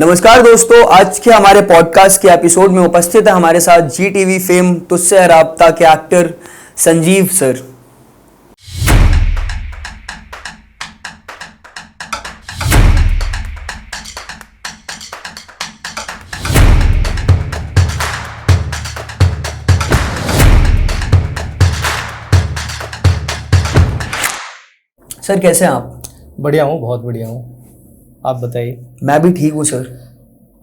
नमस्कार दोस्तों, आज के हमारे पॉडकास्ट के एपिसोड में उपस्थित है हमारे साथ जी टीवी फेम तुझसे है राब्ता के एक्टर संजीव सर। सर कैसे हैं आप? बढ़िया हूँ, बहुत बढ़िया हूँ। आप बताइए। मैं भी ठीक हूँ सर।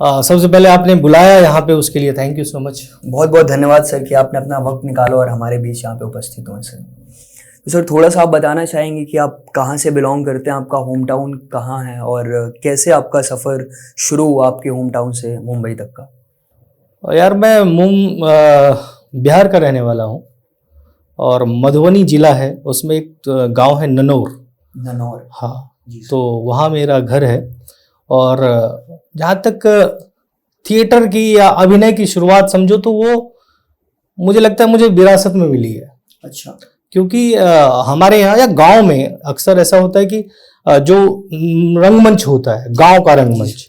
सबसे पहले आपने बुलाया यहाँ पे, उसके लिए थैंक यू सो मच। बहुत बहुत धन्यवाद सर कि आपने अपना वक्त निकाला और हमारे बीच यहाँ पे उपस्थित हुए सर। तो सर थोड़ा सा आप बताना चाहेंगे कि आप कहाँ से बिलोंग करते हैं, आपका होम टाउन कहाँ है और कैसे आपका सफ़र शुरू हुआ आपके होम टाउन से मुंबई तक का? यार मैं बिहार का रहने वाला हूँ और मधुबनी जिला है, उसमें एक गांव है ननौर। हाँ जी। तो वहाँ मेरा घर है और जहाँ तक थिएटर की या अभिनय की शुरुआत समझो तो वो मुझे लगता है मुझे विरासत में मिली है। अच्छा। क्योंकि हमारे यहाँ या गांव में अक्सर ऐसा होता है कि जो रंगमंच होता है, गांव का रंगमंच,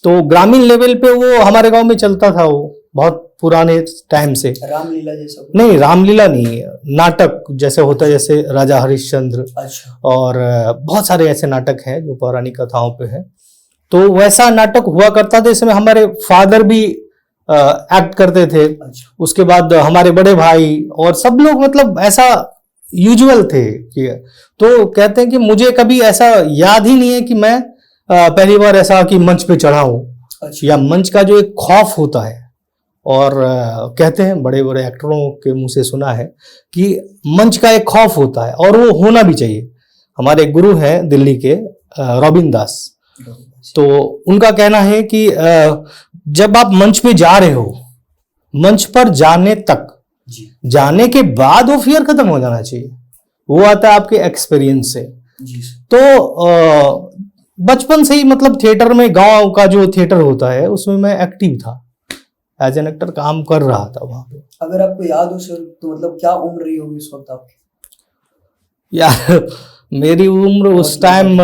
तो ग्रामीण लेवल पे वो हमारे गांव में चलता था। वो बहुत पुराने टाइम से। रामलीला जैसा? नहीं, रामलीला नहीं, नाटक जैसे होता है, जैसे राजा हरिश्चंद्र। अच्छा। और बहुत सारे ऐसे नाटक हैं जो पौराणिक कथाओं पे हैं। तो वैसा नाटक हुआ करता था, इसमें हमारे फादर भी एक्ट करते थे। अच्छा। उसके बाद हमारे बड़े भाई और सब लोग, मतलब ऐसा यूजुअल थे कि, तो कहते हैं कि मुझे कभी ऐसा याद ही नहीं है कि मैं पहली बार ऐसा कि मंच पे चढ़ा हूं। अच्छा। या मंच का जो एक खौफ होता है, और कहते हैं बड़े बड़े एक्टरों के मुंह से सुना है कि मंच का एक खौफ होता है और वो होना भी चाहिए। हमारे गुरु हैं दिल्ली के रॉबिन दास, तो उनका कहना है कि जब आप मंच पे जा रहे हो, मंच पर जाने तक, जाने के बाद वो फियर खत्म हो जाना चाहिए। वो आता है आपके एक्सपीरियंस से। तो बचपन से ही मतलब थिएटर में, गांव का जो थिएटर होता है उसमें मैं एक्टिव था, एज एन एक्टर काम कर रहा था वहां पे। अगर आपको याद हो सर तो मतलब क्या उम्र रही होगी उस वक्त आपकी? यार मेरी उम्र उस टाइम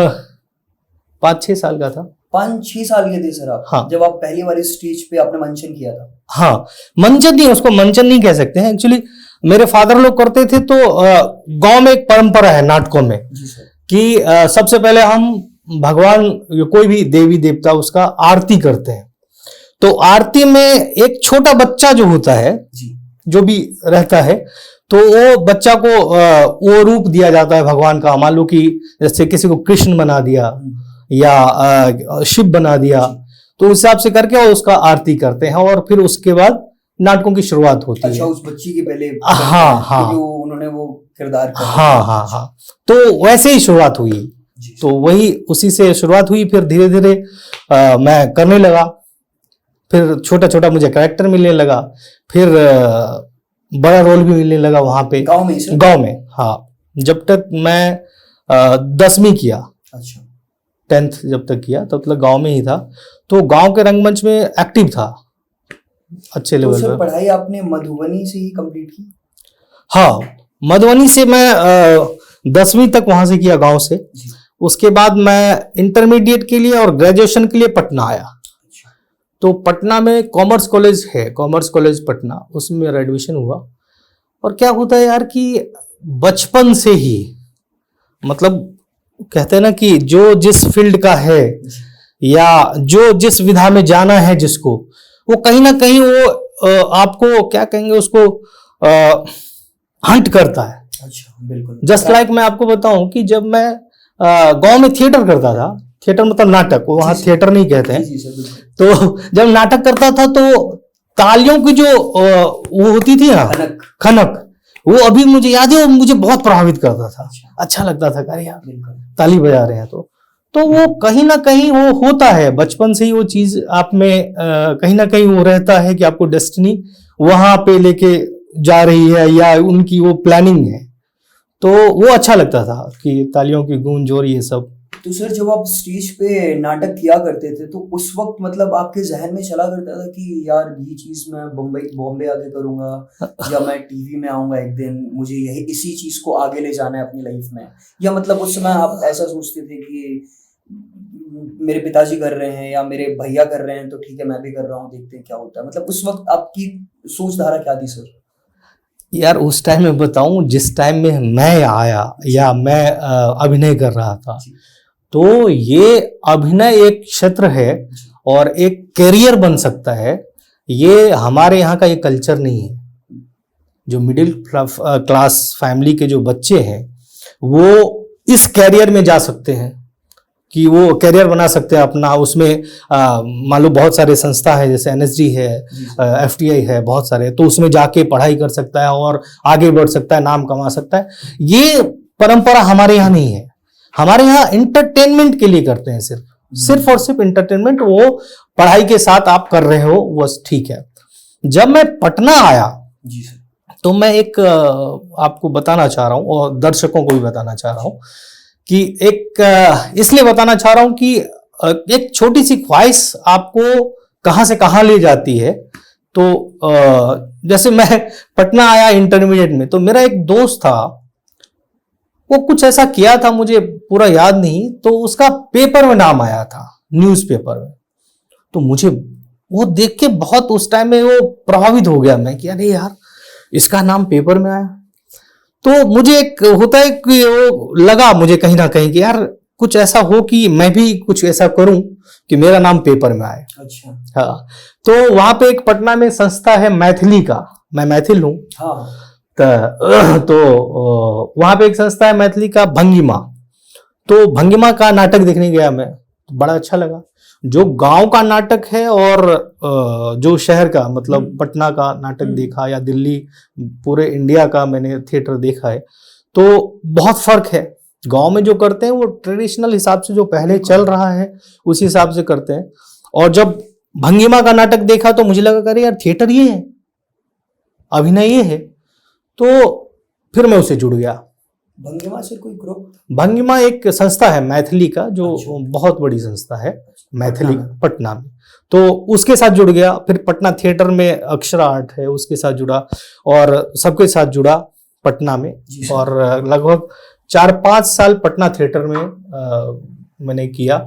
5-6 साल का था। 5-6 साल के थे सर आप? हाँ। जब आप पहली बार स्टेज पे आपने मंचन किया था? हाँ, मंचन नहीं, उसको मंचन नहीं कह सकते हैं एक्चुअली। मेरे फादर लोग करते थे, तो गांव में एक परंपरा है नाटकों में कि सबसे पहले हम भगवान, कोई भी देवी देवता, उसका आरती करते हैं। तो आरती में एक छोटा बच्चा जो होता है, जो भी रहता है, तो वो बच्चा को वो रूप दिया जाता है भगवान का। मान लो कि जैसे किसी को कृष्ण बना दिया या शिव बना दिया, तो उस हिसाब से करके वो उसका आरती करते हैं और फिर उसके बाद नाटकों की शुरुआत होती है। अच्छा, उस बच्ची के पहले? हाँ, उन्होंने वो किरदार किया। हाँ। तो वैसे ही शुरुआत हुई। तो वही उसी से शुरुआत हुई, फिर धीरे धीरे मैं करने लगा, फिर छोटा छोटा मुझे कैरेक्टर मिलने लगा, फिर बड़ा रोल भी मिलने लगा वहां पे। गांव में हाँ। जब तक मैं 10वीं किया, अच्छा, 10th जब तक किया तब तक गांव में ही था। तो गांव के रंगमंच में एक्टिव था अच्छे लेवल पे। पढ़ाई आपने मधुबनी से ही कंप्लीट की? हाँ, मधुबनी से मैं 10वीं तक वहां से किया, गांव से। उसके बाद मैं इंटरमीडिएट के लिए और ग्रेजुएशन के लिए पटना आया। तो पटना में कॉमर्स कॉलेज है, कॉमर्स कॉलेज पटना, उसमें मेरा एडमिशन हुआ। और क्या होता है यार कि बचपन से ही, मतलब कहते हैं ना कि जो जिस फील्ड का है या जो जिस विधा में जाना है जिसको, वो कहीं ना कहीं वो आपको क्या कहेंगे, उसको हंट करता है। अच्छा, बिल्कुल। जस्ट लाइक मैं आपको बताऊं कि जब मैं गांव में थिएटर करता था, थिएटर मतलब नाटक, वो वहां थिएटर नहीं कहते हैं। तो जब नाटक करता था तो तालियों की जो वो होती थी ना, खनक, वो अभी मुझे याद है, वो मुझे बहुत प्रभावित करता था। अच्छा लगता था, अरे यार ताली बजा रहे हैं। तो वो कहीं ना कहीं वो होता है बचपन से ही, वो चीज आप में कहीं ना कहीं वो रहता है कि आपको डेस्टिनी वहां पे लेके जा रही है या उनकी वो प्लानिंग है। तो वो अच्छा लगता था कि तालियों की गूंज और ये सब। तो सर जब आप स्टेज पे नाटक किया करते थे तो उस वक्त मतलब आपके जहन में चला करता था कि यार ये चीज मैं बॉम्बे आके करूंगा या मैं टीवी में आऊंगा एक दिन, मुझे यही इसी चीज को आगे ले जाना है अपनी लाइफ में, या मतलब उस समय आप ऐसा सोचते थे कि मेरे पिताजी कर रहे हैं या मेरे भैया कर रहे हैं तो ठीक है मैं भी कर रहा हूँ, देखते हैं क्या होता है, मतलब उस वक्त आपकी सोच धारा क्या थी सर? यार उस टाइम में बताऊं, जिस टाइम में मैं आया या मैं अभिनय कर रहा था, जी तो ये अभिनय एक क्षेत्र है जी और एक करियर बन सकता है। ये हमारे यहाँ का ये कल्चर नहीं है। जो मिडिल क्लास फैमिली के जो बच्चे हैं वो इस कैरियर में जा सकते हैं कि वो कैरियर बना सकते हैं अपना। उसमें मान लो बहुत सारे संस्था है, जैसे एनएसडी है, एफटीआई है, बहुत सारे, तो उसमें जाके पढ़ाई कर सकता है और आगे बढ़ सकता है, नाम कमा सकता है। ये परंपरा हमारे यहाँ नहीं है। हमारे यहाँ इंटरटेनमेंट के लिए करते हैं, सिर्फ और सिर्फ इंटरटेनमेंट। वो पढ़ाई के साथ आप कर रहे हो बस, ठीक है। जब मैं पटना आया जी सर, तो मैं एक आपको बताना चाह रहा हूँ और दर्शकों को भी बताना चाह रहा हूँ कि इसलिए बताना चाह रहा हूँ कि एक छोटी सी ख्वाहिश आपको कहाँ से कहाँ ले जाती है। तो जैसे मैं पटना आया इंटरमीडिएट में, तो मेरा एक दोस्त था, वो कुछ ऐसा किया था, मुझे पूरा याद नहीं, तो उसका पेपर में नाम आया था, न्यूज़पेपर में। तो मुझे वो देख के बहुत उस टाइम में वो प्रभावित हो गया मैं कि अरे यार इसका नाम पेपर में आया। तो मुझे एक होता है कि वो लगा मुझे कहीं ना कहीं कि यार कुछ ऐसा हो कि मैं भी कुछ ऐसा करूं कि मेरा नाम पेपर में आए। अच्छा हाँ, तो वहां पे एक पटना में संस्था है मैथिली का, मैं मैथिल हूँ। हाँ तो वहां पे एक संस्था है मैथिली का, भंगिमा। तो भंगिमा का नाटक देखने गया मैं, तो बड़ा अच्छा लगा। जो गांव का नाटक है और जो शहर का, मतलब पटना का नाटक देखा या दिल्ली, पूरे इंडिया का मैंने थिएटर देखा है, तो बहुत फर्क है। गांव में जो करते हैं वो ट्रेडिशनल हिसाब से जो पहले चल रहा है उस हिसाब से करते हैं। और जब भंगिमा का नाटक देखा तो मुझे लगा अरे यार थिएटर ये है, अभिनय ये है। तो फिर मैं उससे जुड़ गया। भंगिमा से कोई ग्रुप? भंगिमा एक संस्था है मैथिली का, जो अच्छा। बहुत बड़ी संस्था है मैथिली पटना पटना में। तो उसके साथ जुड़ गया। फिर पटना थिएटर में अक्षरा आर्ट है, उसके साथ जुड़ा और सबके साथ जुड़ा पटना में। जी सर। और लगभग 4-5 साल पटना थिएटर में मैंने किया।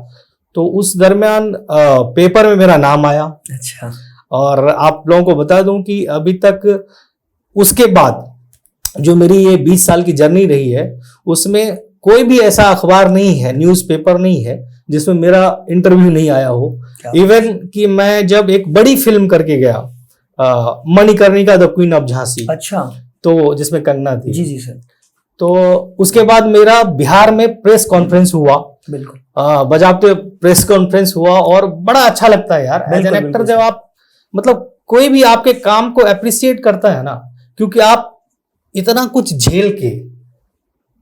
तो उस दरमियान पेपर में मेरा नाम आया। अच्छा और आप लोगों को बता दूं कि अभी तक उसके बाद जो मेरी ये 20 साल की जर्नी रही है, उसमें कोई भी ऐसा अखबार नहीं है, न्यूज़पेपर नहीं है जिसमें मेरा इंटरव्यू नहीं आया हो। इवन कि मैं जब एक बड़ी फिल्म करके गया, Manikarnika the queen of Jhansi, अच्छा तो जिसमें कंगना थी, जी जी सर, तो उसके बाद मेरा बिहार में प्रेस कॉन्फ्रेंस हुआ। बिल्कुल बजाबते प्रेस कॉन्फ्रेंस हुआ और बड़ा अच्छा लगता है यार एज एन एक्टर, जब आप मतलब कोई भी आपके काम को अप्रिशिएट करता है ना, क्योंकि आप इतना कुछ झेल के,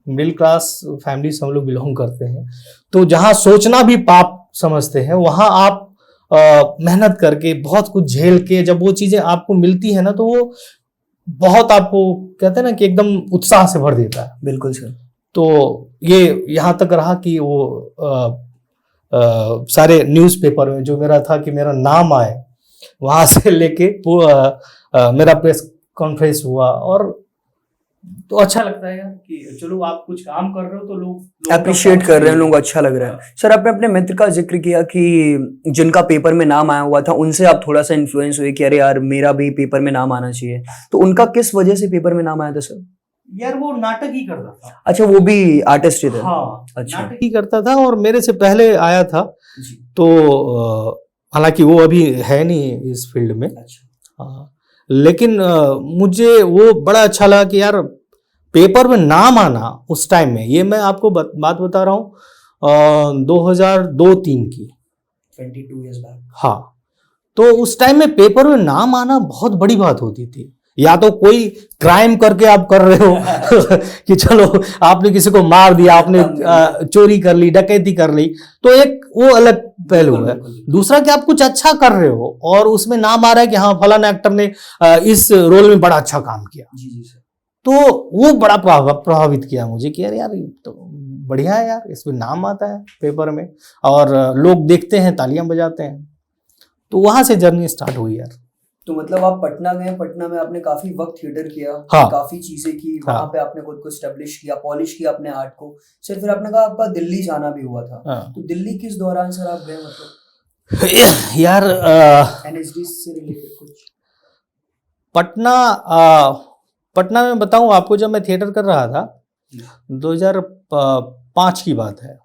मिडिल क्लास फैमिली से हम लोग बिलोंग करते हैं, तो जहां सोचना भी पाप समझते हैं, वहां आप मेहनत करके बहुत कुछ झेल के जब वो चीजें आपको मिलती है ना, तो वो बहुत आपको कहते हैं ना कि एकदम उत्साह से भर देता है। बिल्कुल सर। तो ये यहाँ तक रहा कि वो सारे न्यूज़पेपर में जो मेरा था कि मेरा नाम आए, वहां से लेके मेरा प्रेस कॉन्फ्रेंस हुआ। और तो अच्छा लगता है यार कि चलो आप कुछ काम कर रहे हो तो लोग अप्रिशिएट कर रहे हैं, लोग अच्छा लग रहा है। सर आपने अपने मित्र का जिक्र किया कि जिनका पेपर में नाम आया हुआ था उनसे आप थोड़ा सा इन्फ्लुएंस हुए कि अरे यार मेरा भी पेपर में नाम आना चाहिए, तो उनका किस वजह से पेपर में नाम आया था सर? यार वो नाटक ही करता था। अच्छा, वो भी आर्टिस्ट ही थे? हाँ, अच्छा, नाटक ही करता था और मेरे से पहले आया था। जी। तो हालांकि वो अभी है नहीं इस फील्ड में। अच्छा हाँ, लेकिन मुझे वो बड़ा अच्छा लगा कि यार पेपर में नाम आना उस टाइम में, ये मैं आपको बात बता रहा हूँ 2002-03 की, 22 इयर्स बैक। हाँ। तो उस टाइम में पेपर में नाम आना बहुत बड़ी बात होती थी। या तो कोई क्राइम करके आप कर रहे हो कि चलो आपने किसी को मार दिया, आपने चोरी कर ली, डकैती कर ली, तो एक वो अलग पहलू है। दूसरा कि आप कुछ अच्छा कर रहे हो और उसमें नाम आ रहा है कि हाँ फलाना एक्टर ने इस रोल में बड़ा अच्छा काम किया। जी जी सर। तो वो बड़ा प्रभावित किया मुझे कि यार ये तो बढ़िया है यार, इसमें नाम आता है पेपर में और लोग देखते हैं, तालियां बजाते हैं। तो वहां से जर्नी स्टार्ट हुई यार। तो मतलब आप पटना गए, पटना में आपने काफी वक्त थिएटर किया, हाँ। काफी चीजें की हाँ। वहां पे, आपने खुद को स्टेब्लिश किया, पॉलिश किया अपने आर्ट को। सर फिर आपने कहा आपका दिल्ली जाना भी हुआ था, हाँ। तो दिल्ली किस दौरान सर आप गए, मतलब यार एनएसडी से रिलेटेड कुछ? पटना पटना में बताऊं आपको, जब मैं थिएटर कर रहा था 2005 की बात है,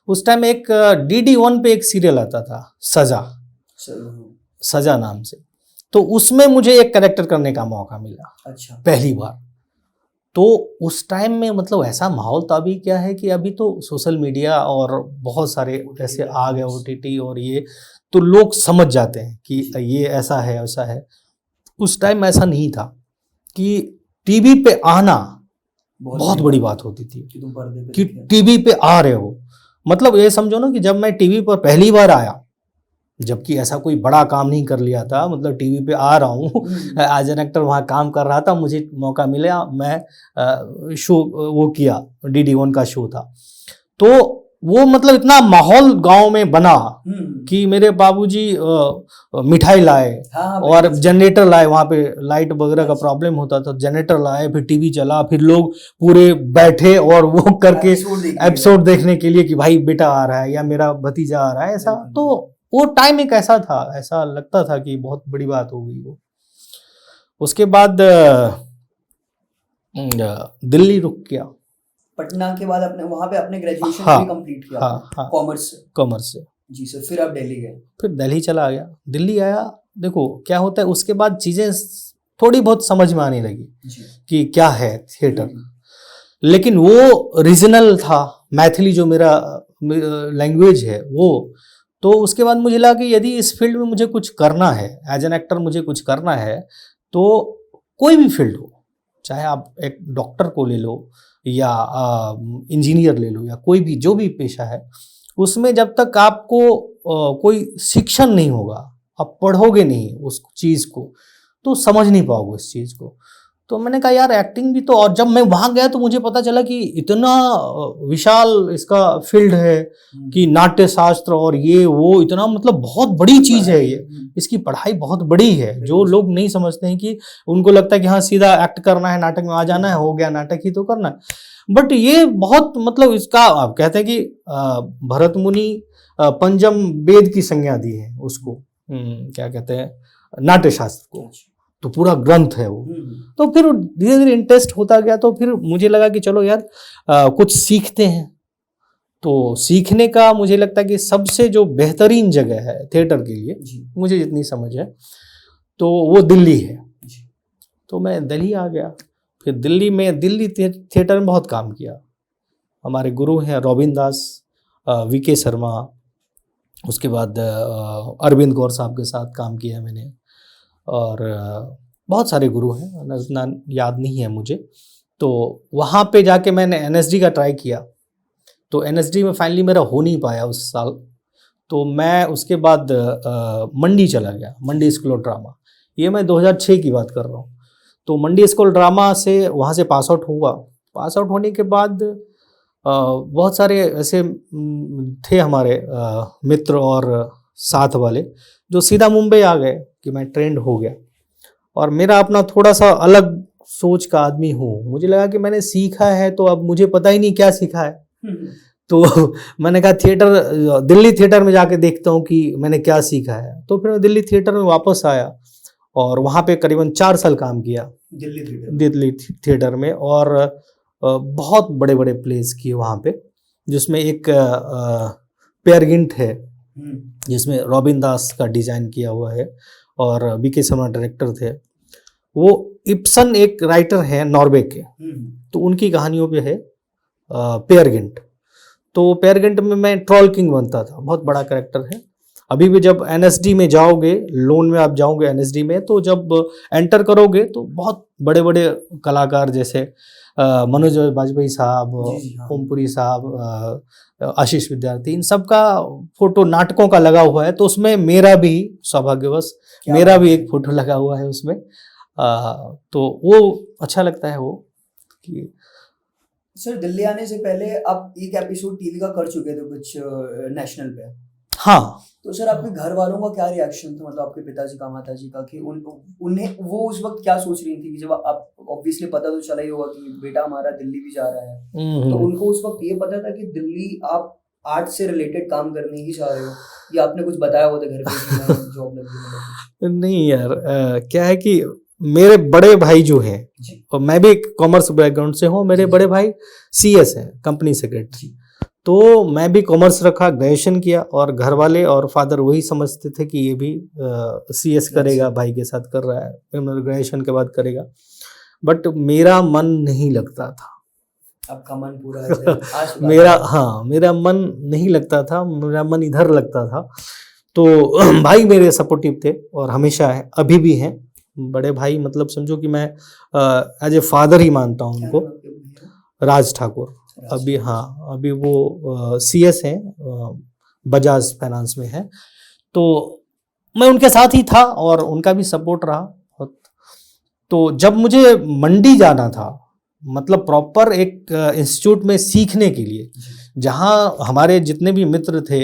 उस टाइम एक DD1 पे एक सीरियल आता था सजा, सजा नाम से। तो उसमें मुझे एक कैरेक्टर करने का मौका मिला। अच्छा। पहली बार। तो उस टाइम में मतलब ऐसा माहौल था, अभी क्या है कि अभी तो सोशल मीडिया और बहुत सारे ऐसे आ गए OTT और ये, तो लोग समझ जाते हैं कि ये ऐसा है वैसा है। उस टाइम ऐसा नहीं था कि टीवी पे आना बहुत बड़ी बात होती थी कि टीवी पे आ रहे हो। मतलब ये समझो ना कि जब मैं टीवी पर पहली बार आया, जबकि ऐसा कोई बड़ा काम नहीं कर लिया था, मतलब टीवी पे आ रहा हूँ एज एन एक्टर, वहाँ काम कर रहा था, मुझे मौका मिला, मैं शो वो किया, DD1 का शो था। तो वो मतलब इतना माहौल गांव में बना कि मेरे बाबूजी मिठाई लाए और जनरेटर लाए, वहाँ पे लाइट वगैरह का प्रॉब्लम होता था, जनरेटर लाए, फिर टीवी चला, फिर लोग पूरे बैठे और वो करके एपिसोड देखने के लिए कि भाई बेटा आ रहा है या मेरा भतीजा आ रहा है, ऐसा। तो वो टाइम एक ऐसा था, ऐसा लगता था कि बहुत बड़ी बात हो गई वो। उसके बाद दिल्ली रुक गया। पटना के बाद अपने वहां पे अपने ग्रेजुएशन भी कंप्लीट किया? हाँ, कॉमर्स से। जी सर। फिर आप दिल्ली गए? फिर दिल्ली चला गया, दिल्ली आया। देखो क्या होता है, उसके बाद चीजें थोड़ी बहुत समझ में आने लगी कि क्या है थिएटर। लेकिन वो रीजनल था, मैथिली जो मेरा लैंग्वेज है वो। तो उसके बाद मुझे लगा कि यदि इस फील्ड में मुझे कुछ करना है, एज एन एक्टर मुझे कुछ करना है, तो कोई भी फील्ड हो, चाहे आप एक डॉक्टर को ले लो या इंजीनियर ले लो या कोई भी जो भी पेशा है, उसमें जब तक आपको कोई शिक्षण नहीं होगा, आप पढ़ोगे नहीं उस चीज़ को, तो समझ नहीं पाओगे उस चीज़ को। तो मैंने कहा यार एक्टिंग भी तो, और जब मैं वहाँ गया तो मुझे पता चला कि इतना विशाल इसका फील्ड है कि नाट्य शास्त्र और ये वो, इतना मतलब बहुत बड़ी चीज़ है ये, इसकी पढ़ाई बहुत बड़ी है। जो लोग नहीं समझते हैं कि उनको लगता है कि हाँ सीधा एक्ट करना है, नाटक में आ जाना है, हो गया, नाटक ही तो करना है। बट ये बहुत मतलब इसका आप कहते हैं कि भरत मुनि पंचम वेद की संज्ञा दी है उसको, क्या कहते हैं, नाट्य शास्त्र को, तो पूरा ग्रंथ है वो। तो फिर धीरे धीरे इंटरेस्ट होता गया, तो फिर मुझे लगा कि चलो यार कुछ सीखते हैं। तो सीखने का मुझे लगता है कि सबसे जो बेहतरीन जगह है थिएटर के लिए, मुझे जितनी समझ है, तो वो दिल्ली है। तो मैं दिल्ली आ गया। फिर दिल्ली थिएटर में बहुत काम किया। हमारे गुरु हैं रॉबिन दास, VK शर्मा, उसके बाद अरविंद गौर साहब के साथ काम किया मैंने, और बहुत सारे गुरु हैं, उतना याद नहीं है मुझे। तो वहाँ पे जाके मैंने NSD का ट्राई किया, तो NSD में फाइनली मेरा हो नहीं पाया उस साल। तो मैं उसके बाद मंडी चला गया, मंडी स्कूल ऑफ ड्रामा। ये मैं 2006 की बात कर रहा हूँ। तो मंडी स्कूल ड्रामा से वहाँ से पास आउट हुआ। पास आउट होने के बाद बहुत सारे ऐसे थे हमारे मित्र और साथ वाले जो सीधा मुंबई आ गए कि मैं ट्रेंड हो गया। और मेरा अपना थोड़ा सा अलग सोच का आदमी हूँ, मुझे लगा कि मैंने सीखा है तो अब मुझे पता ही नहीं क्या सीखा है। तो मैंने कहा दिल्ली थिएटर में जाके देखता हूँ कि मैंने क्या सीखा है। तो फिर मैं दिल्ली थिएटर में वापस आया और वहाँ पे करीबन 4 साल काम किया दिल्ली थिएटर में, और बहुत बड़े बड़े प्लेस किए वहाँ पे, जिसमें एक पेयर गिंट है जिसमें रॉबिन दास का डिजाइन किया हुआ है और VK शर्मा डायरेक्टर थे। वो इब्सन एक राइटर है नॉर्वे के, तो उनकी कहानियों पे है पेयर गिंट। तो पेयर गिंट में मैं ट्रॉल किंग बनता था, बहुत बड़ा कैरेक्टर है। अभी भी जब NSD में जाओगे, लोन में आप जाओगे NSD में, तो जब एंटर करोगे तो बहुत बड़े बड़े कलाकार जैसे मनोज बाजपेयी साहब, ओमपुरी साहब, आशीष विद्यार्थी, इन सब का फोटो नाटकों का लगा हुआ है। तो उसमें मेरा भी सौभाग्यवश मेरा भी एक फोटो लगा हुआ है उसमें। तो वो अच्छा लगता है वो कि सर दिल्ली आने से पहले आप एक एपिसोड टीवी का कर चुके थे कुछ नेशनल पे। हाँ, तो सर आपके घर वालों का क्या रिएक्शन था, मतलब आपके पिताजी का, माताजी का, कि उन्हें वो उस वक्त क्या सोच रही थी कि जब आप, ऑब्वियसली पता तो चला ही होगा कि बेटा हमारा दिल्ली भी जा रहा है, तो उनको उस वक्त ये पता था कि दिल्ली आप आर्ट से रिलेटेड काम करने ही चाह रहे हो, या आपने कुछ बताया हुआ था घर पे कि मैं जॉब लग गई? नहीं यार, क्या है कि मेरे बड़े भाई जो है, और मैं भी कॉमर्स बैकग्राउंड से हूँ, मेरे बड़े भाई सीएस है, कंपनी सेक्रेटरी, तो मैं भी कॉमर्स रखा, ग्रेजुएशन किया, और घर वाले और फादर वही समझते थे कि ये भी सीएस करेगा, भाई के साथ कर रहा है, फिर ग्रेजुएशन के बाद करेगा, बट मेरा मन नहीं लगता था। आपका मन पूरा मेरा मन नहीं लगता था, मेरा मन इधर लगता था। तो भाई मेरे सपोर्टिव थे और हमेशा है, अभी भी हैं। बड़े भाई मतलब समझो कि मैं एज ए फादर ही मानता हूँ उनको। राज ठाकुर, अभी वो सीएस हैं, बजाज फाइनेंस में है। तो मैं उनके साथ ही था और उनका भी सपोर्ट रहा। तो जब मुझे मंडी जाना था, मतलब प्रॉपर एक इंस्टीट्यूट में सीखने के लिए, जहाँ हमारे जितने भी मित्र थे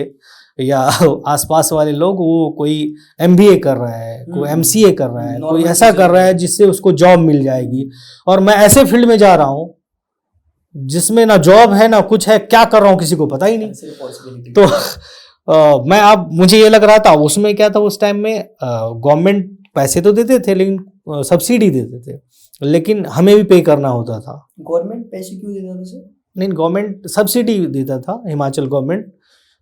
या आसपास वाले लोग, वो कोई एमबीए कर रहा है, कोई एमसीए कर रहा है, कोई ऐसा कर रहा है जिससे उसको जॉब मिल जाएगी, और मैं ऐसे फील्ड में जा रहा हूँ जिसमें ना जॉब है ना कुछ है, क्या कर रहा हूँ किसी को पता ही नहीं। तो मैं, अब मुझे ये लग रहा था, उसमें क्या था, उस टाइम में गवर्नमेंट पैसे तो देते थे, लेकिन सब्सिडी देते थे, लेकिन हमें भी पे करना होता था। गवर्नमेंट पैसे क्यों देता था सर? नहीं, गवर्नमेंट सब्सिडी देता था, हिमाचल गवर्नमेंट,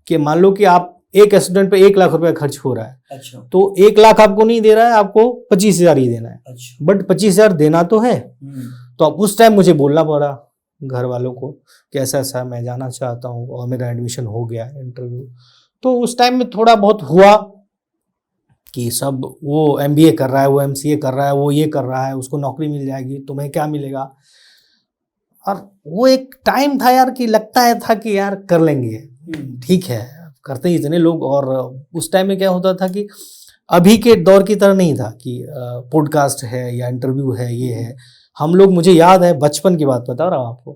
कि मान लो कि आप एक स्टूडेंट पे 1 लाख रुपया खर्च हो रहा है, अच्छा, तो 1 लाख आपको नहीं दे रहा है, आपको 25,000 ही देना है, अच्छा, बट 25,000 देना तो है। तो अब उस टाइम मुझे बोलना पड़ा घर वालों को कि ऐसा ऐसा मैं जाना चाहता हूँ, और मेरा एडमिशन हो गया, इंटरव्यू। तो उस टाइम में थोड़ा बहुत हुआ कि सब, वो एमबीए कर रहा है, वो एमसीए कर रहा है, वो ये कर रहा है, उसको नौकरी मिल जाएगी, तुम्हें क्या मिलेगा। और वो एक टाइम था यार कि लगता है था कि यार कर लेंगे, ठीक है, करते ही इतने लोग। और उस टाइम में क्या होता था कि अभी के दौर की तरह नहीं था कि पॉडकास्ट है या इंटरव्यू है, ये है। हम लोग, मुझे याद है, बचपन की बात बता रहा हूँ आपको,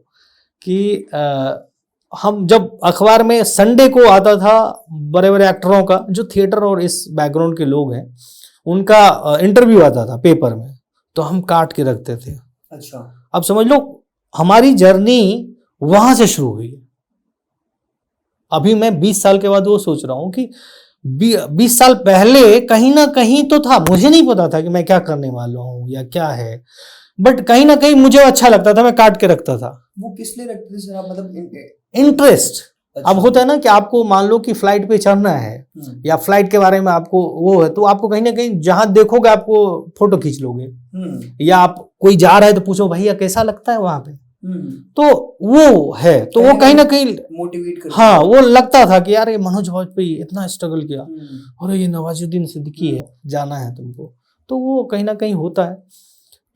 कि हम जब अखबार में संडे को आता था, बड़े बड़े एक्टरों का, जो थिएटर और इस बैकग्राउंड के लोग हैं, उनका इंटरव्यू आता था पेपर में, तो हम काट के रखते थे। अच्छा, अब समझ लो हमारी जर्नी वहां से शुरू हुई। अभी मैं 20 साल के बाद वो सोच रहा हूँ कि 20 साल पहले कहीं ना कहीं तो था, मुझे नहीं पता था कि मैं क्या करने वाला हूँ या क्या है, बट कहीं ना कहीं मुझे अच्छा लगता था, मैं काट के रखता था। वो किस लिए रखते थे सर आप, मतलब इंटरेस्ट। अच्छा। अब होता है ना कि आपको मान लो कि फ्लाइट पे चढ़ना है, या फ्लाइट के बारे में आपको वो है, तो आपको कहीं ना कहीं जहां देखोगे आपको फोटो खींच लोगे, या आप कोई जा रहा है तो पूछो भैया कैसा लगता है वहां पे, तो वो है, तो वो कहीं ना कहीं मोटिवेट करता। हाँ, वो लगता था कि यार ये मनोज वाजपेयी इतना स्ट्रगल किया, और ये नवाजुद्दीन सिद्दीकी है, जाना है तुमको, तो वो कहीं ना कहीं होता है।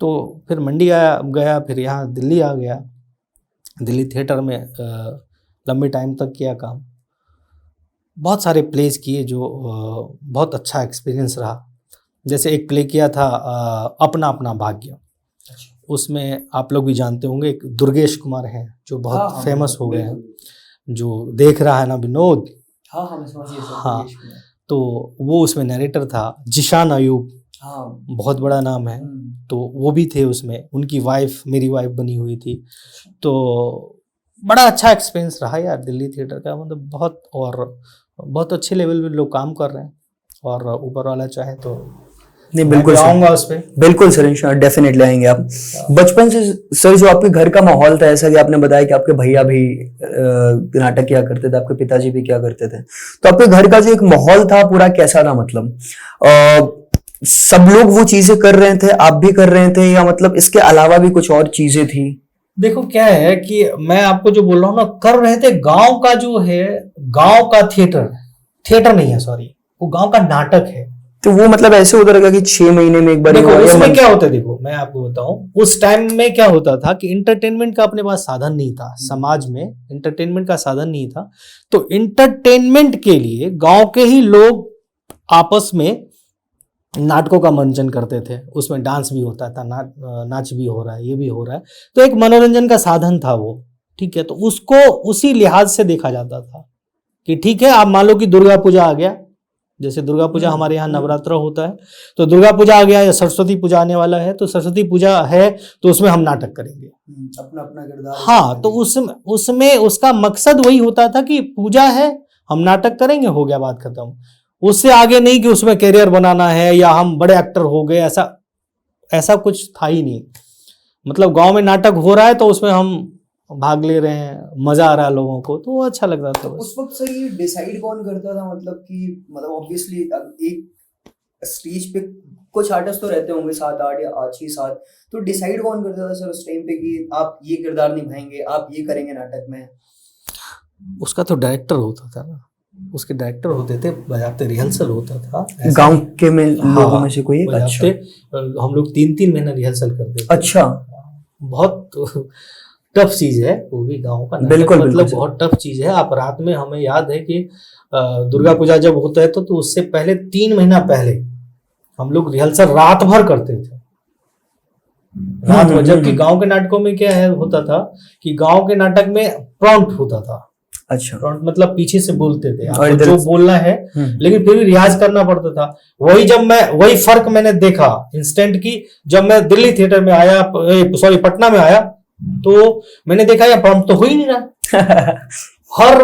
तो फिर मंडी गया, फिर यहाँ दिल्ली आ गया। दिल्ली थिएटर में लंबे टाइम तक किया काम, बहुत सारे प्लेस किए, जो बहुत अच्छा एक्सपीरियंस रहा। जैसे एक प्ले किया था अपना अपना भाग्य, उसमें आप लोग भी जानते होंगे, एक दुर्गेश कुमार हैं जो बहुत फेमस हो गए हैं, जो देख रहा है ना विनोद, हाँ, तो वो उसमें नरेटर था। जिशान अयूब, बहुत बड़ा नाम है, तो वो भी थे उसमें, उनकी वाइफ मेरी वाइफ बनी हुई थी। तो बड़ा अच्छा एक्सपीरियंस रहा यार दिल्ली थिएटर का, मतलब बहुत, और बहुत अच्छे लेवल पे लोग काम कर रहे हैं, और ऊपर वाला चाहे तो नहीं, बिल्कुल आऊंगा उस पर। बिल्कुल सर, इंशाल्लाह डेफिनेटली आएंगे आप। बचपन से सर जो आपके घर का माहौल था, ऐसा कि आपने बताया कि आपके भैया भी नाटक किया करते थे, आपके पिताजी भी किया करते थे, तो आपके घर का जो एक माहौल था पूरा कैसा था, मतलब सब लोग वो चीजें कर रहे थे, आप भी कर रहे थे, या मतलब इसके अलावा भी कुछ और चीजें थी? देखो क्या है कि मैं आपको जो बोल रहा हूँ ना, कर रहे थे गांव का, जो है गांव का थिएटर नहीं है, सॉरी, वो गांव का नाटक है। तो वो मतलब ऐसे होता रहेगा कि 6 महीने में एक बार? देखो उसमें क्या होता है, देखो मैं आपको बताऊं, उस टाइम में क्या होता था कि इंटरटेनमेंट का अपने पास साधन नहीं था, समाज में इंटरटेनमेंट का साधन नहीं था। तो इंटरटेनमेंट के लिए गांव के ही लोग आपस में नाटकों का मंचन करते थे, उसमें डांस भी होता था, नाच भी हो रहा है, ये भी हो रहा है, तो एक मनोरंजन का साधन था वो, ठीक है। तो उसको उसी लिहाज से देखा जाता था कि ठीक है, आप मान लो कि दुर्गा पूजा आ गया, जैसे दुर्गा पूजा हमारे यहाँ नवरात्र होता है, तो दुर्गा पूजा आ गया या सरस्वती पूजा आने वाला है, तो सरस्वती पूजा है तो उसमें हम नाटक करेंगे। अपना अपना किरदार। हाँ, तो उसमें उसका मकसद वही होता था कि पूजा है, हम नाटक करेंगे, हो गया, बात खत्म। उससे आगे नहीं कि उसमें करियर बनाना है या हम बड़े एक्टर हो गए, ऐसा कुछ था ही नहीं। मतलब गांव में नाटक हो रहा है तो उसमें हम भाग ले रहे हैं, मजा आ रहा है लोगों को, तो वो अच्छा लग रहा था बस। उस वक्त सर ये डिसाइड कौन करता था, मतलब ऑब्वियसली एक स्टेज पे कुछ आर्टिस्ट तो रहते होंगे 7-8 या 6-7, तो डिसाइड कौन करता था सर उस टाइम पे कि आप ये किरदार निभाएंगे, आप ये करेंगे नाटक में? उसका तो डायरेक्टर होता था ना, उसके डायरेक्टर होते थे, बजाते रिहर्सल होता था गांव के में लोगों में से कोई एक? अच्छा, हम लोग 3-3 महीना रिहर्सल करते थे। अच्छा, बहुत टफ चीज है वो भी, गांव का नाटक बिल्कुल, मतलब बिल्कुल बहुत टफ चीज है। आप रात में, हमें याद है कि दुर्गा पूजा जब होता है तो उससे पहले 3 महीना पहले हम लोग रिहर्सल रात भर करते थे, रात भर। जबकि गांव के नाटकों में क्या है होता था कि गांव के नाटक में प्रॉम्प्ट होता था। अच्छा, प्रॉम्प्ट मतलब पीछे से बोलते थे और आपको जो बोलना है, लेकिन फिर भी रियाज करना पड़ता था। वही फर्क मैंने देखा इंस्टेंट की, जब मैं दिल्ली थिएटर में आया, पटना में आया, तो मैंने देखा यार प्रॉम्प्ट तो हो ही नहीं रहा। हर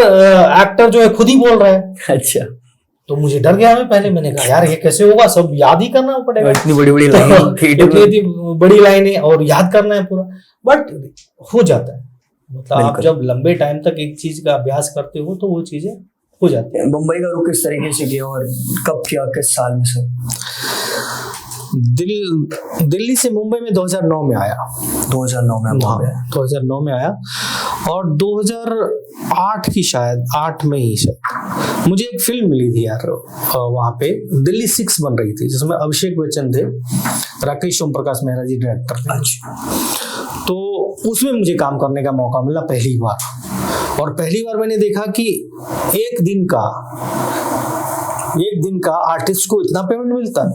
एक्टर जो है खुद ही बोल रहा है। अच्छा, तो मुझे डर गया। मैं पहले मैंने कहा यार ये कैसे होगा, सब याद ही करना पड़ेगा, इतनी बड़ी बड़ी लाइन, इतनी बड़ी लाइनें और याद करना है पूरा, बट हो जाता है। मतलब आप जब लंबे टाइम तक एक चीज का अभ्यास करते हो तो वो चीजें हो जाती है। मुंबई का रुख किस तरीके से किया और कब किया, किस साल में सर? दिल्ली से मुंबई में 2009 में आया। 2009 में? हाँ, 2009 में आया और 2008 की शायद 8 में ही शायद मुझे एक फिल्म मिली थी यार, वहाँ पे दिल्ली 6 बन रही थी, जिसमें अभिषेक बच्चन थे, राकेश ओम प्रकाश मेहरा जी डायरेक्टर थे। अच्छा, तो उसमें मुझे काम करने का मौका मिला पहली बार, और पहली बार मैंने देखा कि एक दिन का आर्टिस्ट को इतना पेमेंट मिलता है।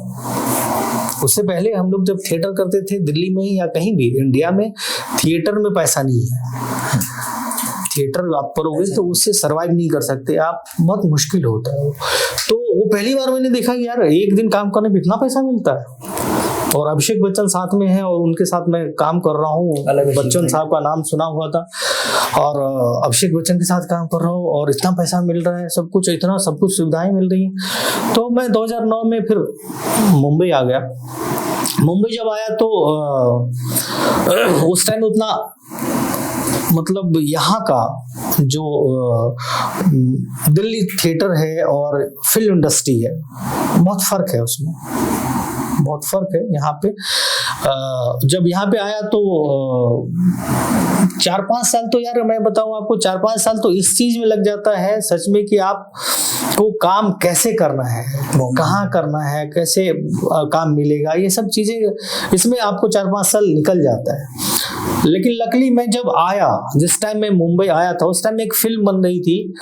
उससे पहले हम लोग जब थिएटर करते थे दिल्ली में या कहीं भी इंडिया में, थिएटर में पैसा नहीं है। थिएटर आप करोगे तो उससे सरवाइव नहीं कर सकते आप, बहुत मुश्किल होता है। तो वो पहली बार मैंने देखा कि यार एक दिन काम करने पे इतना पैसा मिलता है, और अभिषेक बच्चन साथ में है और उनके साथ मैं काम कर रहा हूँ। बच्चन साहब का नाम सुना हुआ था और अभिषेक बच्चन के साथ काम कर रहा हूँ और इतना पैसा मिल रहा है, सब कुछ सुविधाएं मिल रही हैं। तो मैं 2009 में फिर मुंबई आ गया। मुंबई जब आया तो उस टाइम उतना मतलब यहाँ का जो दिल्ली थिएटर है और फिल्म इंडस्ट्री है, बहुत फर्क है उसमें, बहुत फर्क है यहाँ पे। जब यहाँ पे आया तो 4-5 साल तो यार मैं बताऊँ आपको, 4-5 साल तो इस चीज में लग जाता है सच में कि आप को काम कैसे करना है, कहाँ करना है, कैसे काम मिलेगा, ये सब चीजें इसमें आपको 4-5 साल निकल जाता है। लेकिन लकीली मैं जब आया, जिस टाइम मैं मुंबई आया था उस टाइम एक फिल्म बन रही थी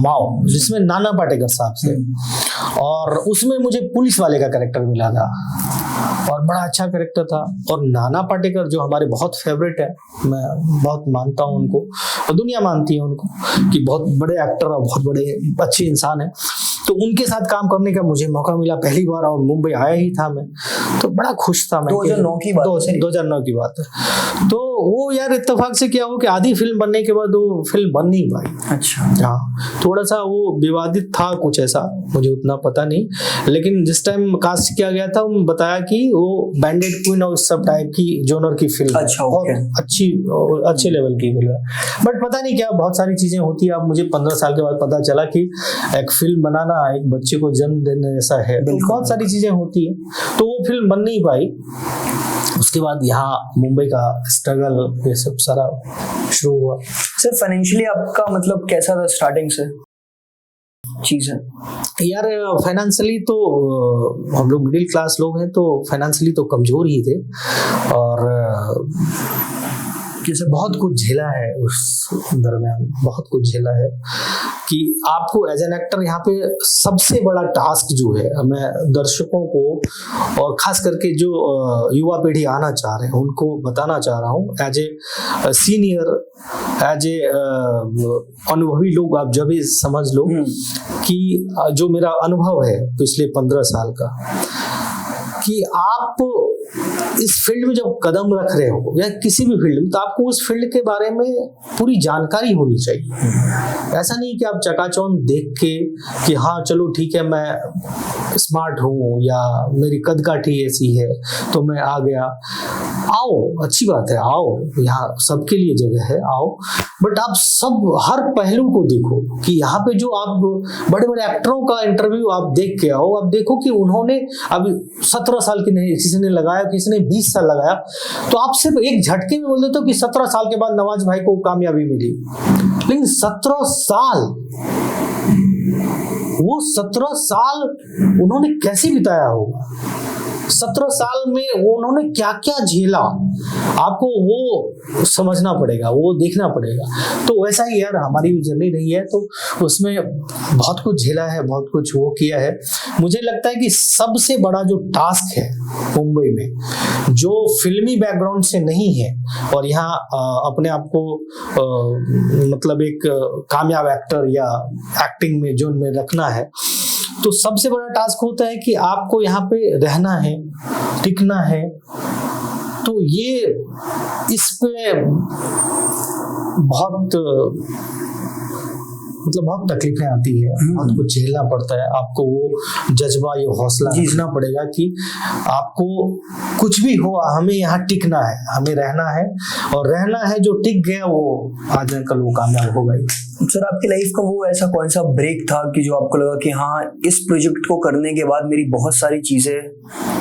माओ, जिसमें नाना पाटेकर साहब से, और उसमें मुझे पुलिस वाले का कैरेक्टर मिला था और बड़ा अच्छा कैरेक्टर था। और नाना पाटेकर जो हमारे बहुत फेवरेट है, मैं बहुत मानता हूँ उनको और दुनिया मानती है उनको कि बहुत बड़े एक्टर और बहुत बड़े अच्छे इंसान है। तो उनके साथ काम करने का मुझे मौका मिला पहली बार, और मुंबई आया ही था मैं, तो बड़ा खुश था मैं। 2009 की बात है? 2009 की बात है। तो वो यार इत्तेफाक से क्या हो कि आधी फिल्म बनने के बाद वो फिल्म बन नहीं पाई। अच्छा, हाँ, थोड़ा सा वो विवादित था कुछ ऐसा, मुझे उतना पता नहीं, लेकिन जिस टाइम कास्ट किया गया था उन्होंने बताया कि वो बैंडेड क्वीन और सब टाइप की जोनर की फिल्म, अच्छा, और अच्छे लेवल की फिल्म है। बट पता नहीं क्या बहुत सारी चीजें होती है। अब मुझे 15 साल के बाद पता चला कि एक फिल्म बनाना एक बच्चे को जन्म देने जैसा है, तो बहुत सारी चीजें होती है, तो वो फिल्म बन नहीं पाई। उसके बाद यहाँ मुंबई का स्ट्रगल ये सब सारा शुरू हुआ। सर फाइनेंशियली आपका मतलब कैसा था स्टार्टिंग से चीज़ है? यार फाइनेंशियली तो हम लोग मिडिल क्लास लोग हैं, तो फाइनेंशियली तो कमजोर ही थे, और जैसे बहुत कुछ झेला है उस दरमियान, बहुत कुछ झेला है। कि आपको एज एन एक्टर यहाँ पे सबसे बड़ा टास्क जो है, मैं दर्शकों को और खास करके जो युवा पीढ़ी आना चाह रहे हैं उनको बताना चाह रहा हूँ, as a senior, as a अनुभवी लोग आप जब भी समझ लो कि जो मेरा अनुभव है पिछले 15 साल का, कि आप इस फील्ड में जब कदम रख रहे हो या किसी भी फील्ड में, तो आपको उस फील्ड के बारे में पूरी जानकारी होनी चाहिए। ऐसा नहीं कि आप चकाचौंध देख के कि हाँ चलो ठीक है मैं स्मार्ट हूँ या मेरी कदकाठी ऐसी है तो मैं आ गया। आओ, अच्छी बात है, आओ, यहाँ सबके लिए जगह है, आओ, बट आप सब हर पहलू को देखो कि यहाँ पे जो आप बड़े बड़े एक्टरों का इंटरव्यू आप देख के आओ, आप देखो कि उन्होंने अभी 17 साल की नहीं, किसी ने लगाया, किसी ने 20 साल लगाया, तो आप सिर्फ एक झटके में बोल देते हो कि 17 साल के बाद नवाज भाई को कामयाबी मिली, लेकिन 17 साल, वो 17 साल उन्होंने कैसे बिताया होगा, 17 साल में उन्होंने क्या क्या झेला, आपको वो समझना पड़ेगा, वो देखना पड़ेगा। तो वैसा ही यार हमारी भी जर्नी रही है, तो उसमें बहुत कुछ झेला है, बहुत कुछ वो किया है। मुझे लगता है कि सबसे बड़ा जो टास्क है मुंबई में, जो फिल्मी बैकग्राउंड से नहीं है और यहाँ अपने आप को मतलब एक कामयाब एक्टर या एक्टिंग में जोन में रखना है, तो सबसे बड़ा टास्क होता है कि आपको यहाँ पे रहना है, टिकना है। तो ये इस पे बहुत मतलब बहुत तकलीफें आती है, बहुत कुछ झेलना पड़ता है, आपको वो जज्बा, ये हौसला रखना पड़ेगा कि आपको कुछ भी हो हमें यहाँ टिकना है, हमें रहना है, और रहना है, जो टिक गया वो आज न कल वो कामयाब होगा ही। सर आपकी लाइफ का वो ऐसा कौन सा ब्रेक था कि जो आपको लगा कि हाँ इस प्रोजेक्ट को करने के बाद मेरी बहुत सारी चीजें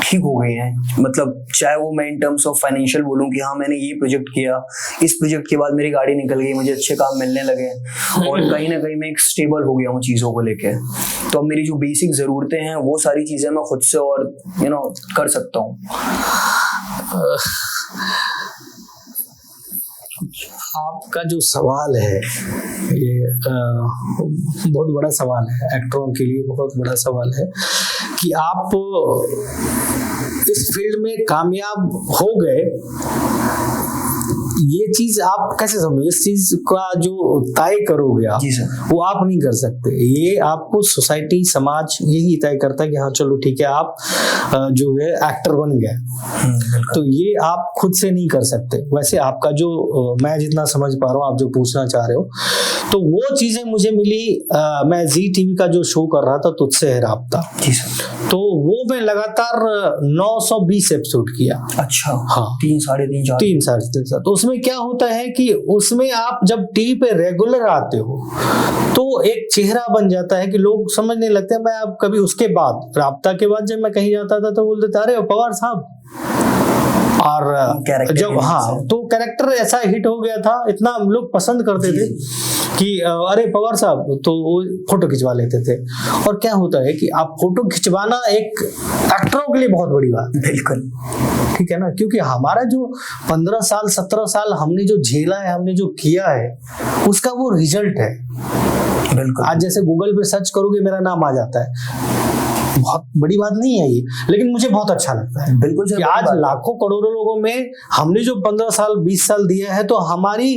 ठीक हो गई हैं, मतलब चाहे वो मैं इन टर्म्स ऑफ फाइनेंशियल बोलूं कि हाँ मैंने ये प्रोजेक्ट किया, इस प्रोजेक्ट के बाद मेरी गाड़ी निकल गई, मुझे अच्छे काम मिलने लगे और कहीं ना कहीं मैं एक स्टेबल हो गया हूँ चीजों को लेके, तो अब मेरी जो बेसिक जरूरतें हैं वो सारी चीजें मैं खुद से और कर सकता हूँ। आपका जो सवाल है ये बहुत बड़ा सवाल है, एक्टरों के लिए बहुत बड़ा सवाल है कि आप इस फील्ड में कामयाब हो गए, ये चीज आप कैसे समझो, इस चीज का जो तय करोगे आप, वो आप नहीं कर सकते, ये आपको सोसाइटी, समाज यही तय करता है कि हाँ चलो ठीक है आप जो है एक्टर बन गए, तो ये आप खुद से नहीं कर सकते। वैसे आपका जो मैं जितना समझ पा रहा हूँ, आप जो पूछना चाह रहे हो, तो वो चीजें मुझे मिली, मैं जी टीवी का जो शो कर रहा था तुझसे है राब्ता, तो वो मैं लगातार 920 एपिसोड किया। अच्छा, हाँ, 3 साढ़े 3 तो उसमें क्या होता है कि उसमें आप जब टीवी पे रेगुलर आते हो तो एक चेहरा बन जाता है कि लोग समझने लगते हैं। मैं अब कभी उसके बाद राब्ता के बाद जब मैं कहीं जाता था तो बोलते थे अरे पवार साहब, और जब तो कैरेक्टर ऐसा हिट हो गया था, इतना लोग पसंद करते थे कि अरे पवार साहब, तो वो फोटो खिंचवा लेते थे। और क्या होता है कि आप फोटो खिंचवाना एक एक्टरों के लिए बहुत बड़ी बात, बिल्कुल ठीक है ना, क्योंकि हमारा जो 15 साल 17 साल हमने जो झेला है, हमने जो किया है, उसका वो रिजल्ट है। बिल्कुल, आज जैसे गूगल पे सर्च करोगे मेरा नाम आ जाता है, बहुत बड़ी बात नहीं है ये, लेकिन मुझे बहुत अच्छा लगता है। बिल्कुल कि आज लाखों करोड़ों लोगों में हमने जो 15 साल 20 साल दिया है, तो हमारी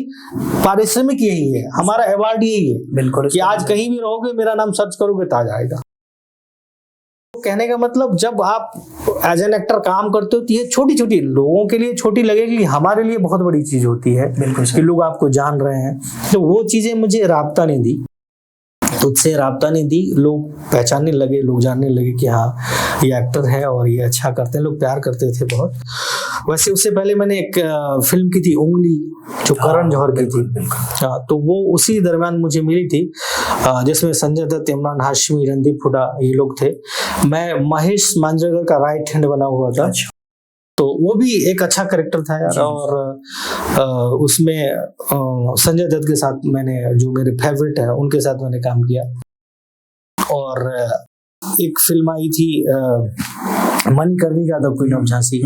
पारिश्रमिक यही है, हमारा अवार्ड यही है। बिल्कुल, कि आज कहीं भी रहोगे मेरा नाम सर्च करोगे तो आ जाएगा। कहने का मतलब, जब आप एज एन एक्टर काम करते हो तो ये छोटी छोटी लोगों के लिए छोटी लगेगी, हमारे लिए बहुत बड़ी चीज होती है। बिल्कुल कि लोग आपको जान रहे हैं, तो वो चीजें मुझे राब्ता ने दी, तुझसे राब्ता ने दी। लोग पहचानने लगे, लोग जानने लगे कि हाँ ये एक्टर है और ये अच्छा करते हैं, लोग प्यार करते थे बहुत। वैसे उससे पहले मैंने एक फिल्म की थी उंगली, जो करण जौहर की थी, तो वो उसी दरमियान मुझे मिली थी, जिसमें संजय दत्त, इमरान हाशमी, रणदीप हुड्डा ये लोग थे। मैं महेश मांजरेकर का राइट हैंड बना हुआ था। तो वो भी एक अच्छा कैरेक्टर था यार। और उसमें संजय दत्त के साथ मैंने, जो मेरे फेवरेट है उनके साथ मैंने काम किया। और एक फिल्म आई थी Manikarnika the queen of Jhansi,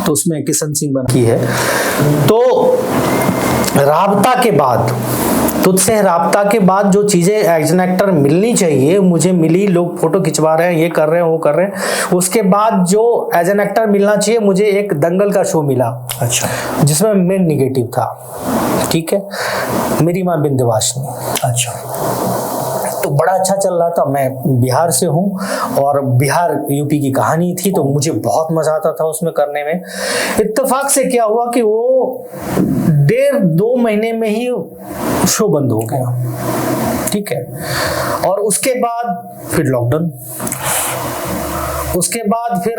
तो उसमें किशन सिंह बना की है। तो राबता के बाद, तुझसे राबता के बाद जो चीजें एज एन एक्टर मिलनी चाहिए मुझे मिली। लोग फोटो खिंचवा रहे हैं, ये कर रहे हैं, वो कर रहे हैं। उसके बाद जो एज एन एक्टर मिलना चाहिए मुझे, एक दंगल का शो मिला, अच्छा, जिसमें मेन निगेटिव था, ठीक है, मेरी मां विंध्यवासिनी। अच्छा, तो बड़ा अच्छा चल रहा था। मैं बिहार से हूँ और बिहार यूपी की कहानी थी, तो मुझे बहुत मजा आता था उसमें करने में। इत्तेफाक से क्या हुआ कि वो 1.5-2 महीने में ही शो बंद हो गया, ठीक है। और उसके बाद फिर लॉकडाउन, उसके बाद फिर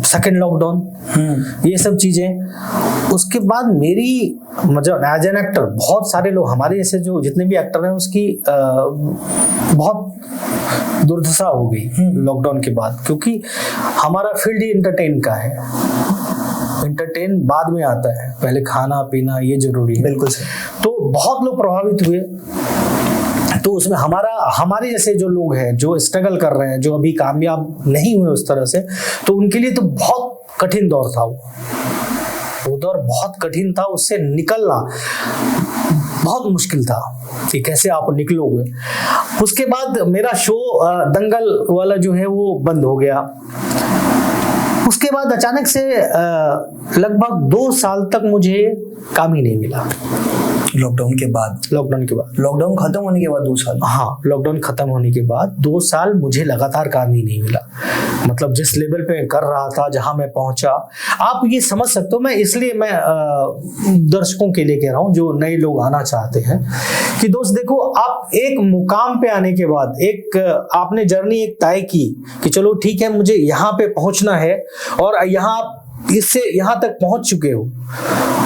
सेकेंड लॉकडाउन, ये सब चीजें। उसके बाद मेरी मतलब एज एन एक्टर बहुत सारे लोग हमारे जैसे जो जितने भी एक्टर हैं उसकी बहुत दुर्दशा हो गई लॉकडाउन के बाद, क्योंकि हमारा फील्ड ही एंटरटेन का है। एंटरटेन बाद में आता है, पहले खाना पीना ये जरूरी है। बिल्कुल सर। तो बहुत लोग प्रभावित हुए। तो उसमें हमारे जैसे जो लोग हैं जो स्ट्रगल कर रहे हैं, जो अभी कामयाब नहीं हुए उस तरह से, तो उनके लिए तो बहुत कठिन दौर था। वो दौर बहुत कठिन था, उससे निकलना बहुत मुश्किल था कि कैसे आप निकलोगे। उसके बाद मेरा शो दंगल वाला जो है वो बंद हो गया। उसके बाद अचानक से लगभग 2 साल तक मुझे काम ही नहीं मिला। लॉकडाउन के बाद लॉकडाउन खत्म होने के बाद 2 साल, हाँ, लॉकडाउन खत्म होने के बाद 2 साल मुझे लगातार काम ही नहीं मिला। मतलब जिस लेवल पे कर रहा था, जहां मैं पहुंचा, आप ये समझ सकते हो। मैं इसलिए मैं दर्शकों के लिए कह रहा हूं जो नए लोग आना चाहते हैं कि दोस्त देखो, आप एक मुकाम पे आने के बाद एक आपने जर्नी एक तय की कि चलो ठीक है मुझे यहाँ पे पहुंचना है, और यहाँ इससे यहाँ तक पहुंच चुके हो,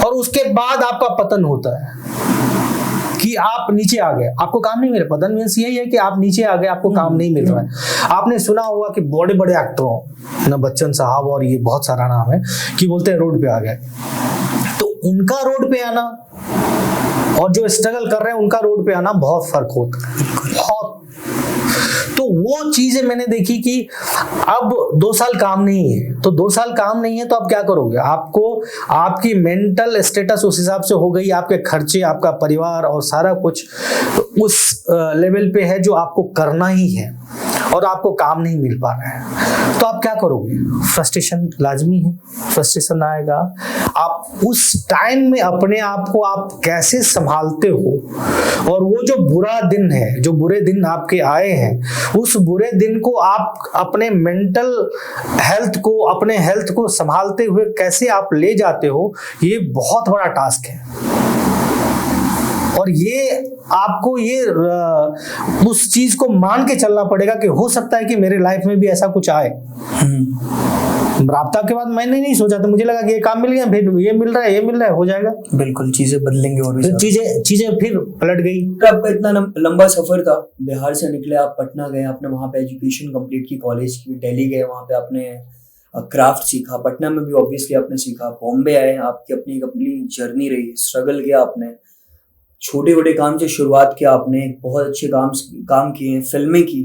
और उसके बाद आपका पतन होता है कि आप नीचे आ गए, आपको काम नहीं मिल रहा। पतन मीन्स यही है कि आप नीचे आ गए, आपको काम नहीं मिल रहा है। आपने सुना होगा कि बड़े बड़े एक्टरों, ना बच्चन साहब और ये बहुत सारा नाम है, कि बोलते हैं रोड पे आ गए। तो उनका रोड पे आना और जो स्ट्रगल कर रहे हैं उनका रोड पे आना बहुत फर्क होता है, बहुत। तो वो चीजें मैंने देखी कि अब 2 साल काम नहीं है, तो 2 साल काम नहीं है तो आप क्या करोगे? आपको आपकी मेंटल स्टेटस उस हिसाब से हो गई, आपके खर्चे, आपका परिवार और सारा कुछ उस लेवल पे है जो आपको करना ही है, और आपको काम नहीं मिल पा रहा है, तो आप क्या करोगे? फ्रस्ट्रेशन लाजमी है, फ्रस्ट्रेशन आएगा। आप उस टाइम में अपने आप को आप कैसे संभालते हो, और वो जो बुरा दिन है, जो बुरे दिन आपके आए हैं, उस बुरे दिन को आप अपने मेंटल हेल्थ को, अपने हेल्थ को संभालते हुए कैसे आप ले जाते हो, ये बहुत बड़ा टास्क है। और ये आपको ये उस चीज को मान के चलना पड़ेगा कि हो सकता है कि मेरे लाइफ में भी ऐसा कुछ आए। राब्ता के बाद मैंने नहीं सोचा था, मुझे लगा कि ये काम मिल गया, फिर ये मिल रहा है, ये मिल रहा है, हो जाएगा। बिल्कुल, चीजें बदलेंगे और भी चीजें फिर पलट गई। तो आपका इतना लंबा सफर था, बिहार से निकले आप पटना गए, आपने वहां पे एजुकेशन कंप्लीट की, कॉलेज की, दिल्ली गए, वहां पे आपने क्राफ्ट सीखा, पटना में भी ऑब्वियसली आपने सीखा, बॉम्बे आए, आपकी अपनी जर्नी रही, स्ट्रगल किया आपने, छोटे बड़े काम से शुरुआत किया आपने, बहुत अच्छे काम किए, फिल्में की।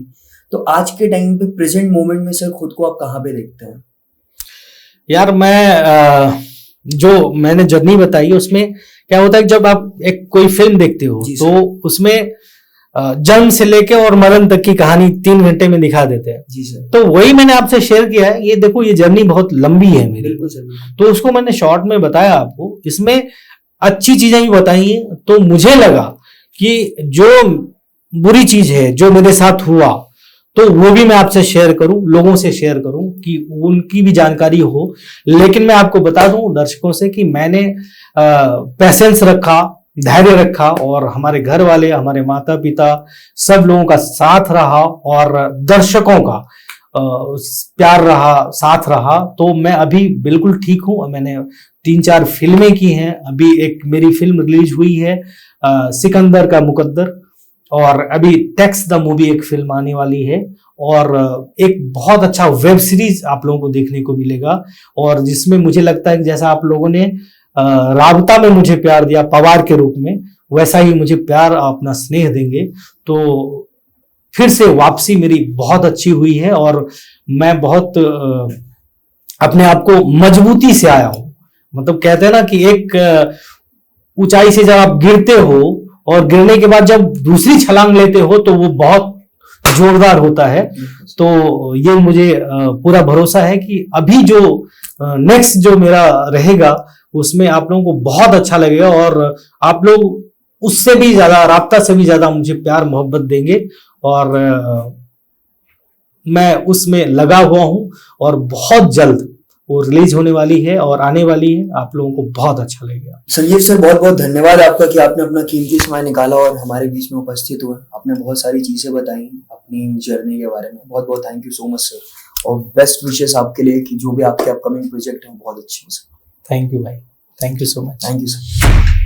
तो आज के टाइम पे प्रेजेंट मोमेंट में सर खुद को आप कहाँ पे देखते हैं? यार मैं जो मैंने जर्नी बताई उसमें क्या होता है, जब आप एक कोई फिल्म देखते हो तो उसमें जन्म से लेके और मरण तक की कहानी 3 घंटे में दिखा देते हैं। जी सर। तो वही मैंने आपसे शेयर किया है। ये देखो, ये जर्नी बहुत लंबी है मेरी। बिल्कुल सर। तो उसको मैंने शॉर्ट में बताया आपको, इसमें अच्छी चीजें भी बताई हैं। तो मुझे लगा कि जो बुरी चीज है जो मेरे साथ हुआ, तो वो भी मैं आपसे शेयर करूं, लोगों से शेयर करूं कि उनकी भी जानकारी हो। लेकिन मैं आपको बता दूं दर्शकों से कि मैंने पैसेंस रखा, धैर्य रखा, और हमारे घर वाले, हमारे माता पिता, सब लोगों का साथ रहा, और दर्शकों का प्यार रहा, साथ रहा। तो मैं अभी बिल्कुल ठीक हूं। मैंने 3-4 फिल्में की हैं। अभी एक मेरी फिल्म रिलीज हुई है सिकंदर का मुकद्दर, और अभी टैक्स द मूवी एक फिल्म आने वाली है, और एक बहुत अच्छा वेब सीरीज आप लोगों को देखने को मिलेगा, और जिसमें मुझे लगता है कि जैसा आप लोगों ने राबता में मुझे प्यार दिया पवार के रूप में, वैसा ही मुझे प्यार, अपना स्नेह देंगे। तो फिर से वापसी मेरी बहुत अच्छी हुई है, और मैं बहुत अपने आप को मजबूती से आया हूं। मतलब कहते हैं ना कि एक ऊंचाई से जब आप गिरते हो और गिरने के बाद जब दूसरी छलांग लेते हो तो वो बहुत जोरदार होता है। तो ये मुझे पूरा भरोसा है कि अभी जो नेक्स्ट जो मेरा रहेगा उसमें आप लोगों को बहुत अच्छा लगेगा और आप लोग उससे भी ज्यादा, राब्ता से भी ज्यादा मुझे प्यार मोहब्बत देंगे और मैं उसमें लगा हुआ हूं और बहुत जल्द वो रिलीज होने वाली है और आने वाली है। आप लोगों को बहुत अच्छा लगेगा। संजीव सर, बहुत बहुत धन्यवाद आपका कि आपने अपना कीमती समय निकाला और हमारे बीच में उपस्थित हुए। आपने बहुत सारी चीजें बताई अपनी जर्नी के बारे में। बहुत बहुत thank you so much sir, और बेस्ट विशेस आपके लिए कि जो भी आपके अपकमिंग प्रोजेक्ट हैं बहुत अच्छे हो सर। थैंक यू भाई, thank you so much. Thank you sir.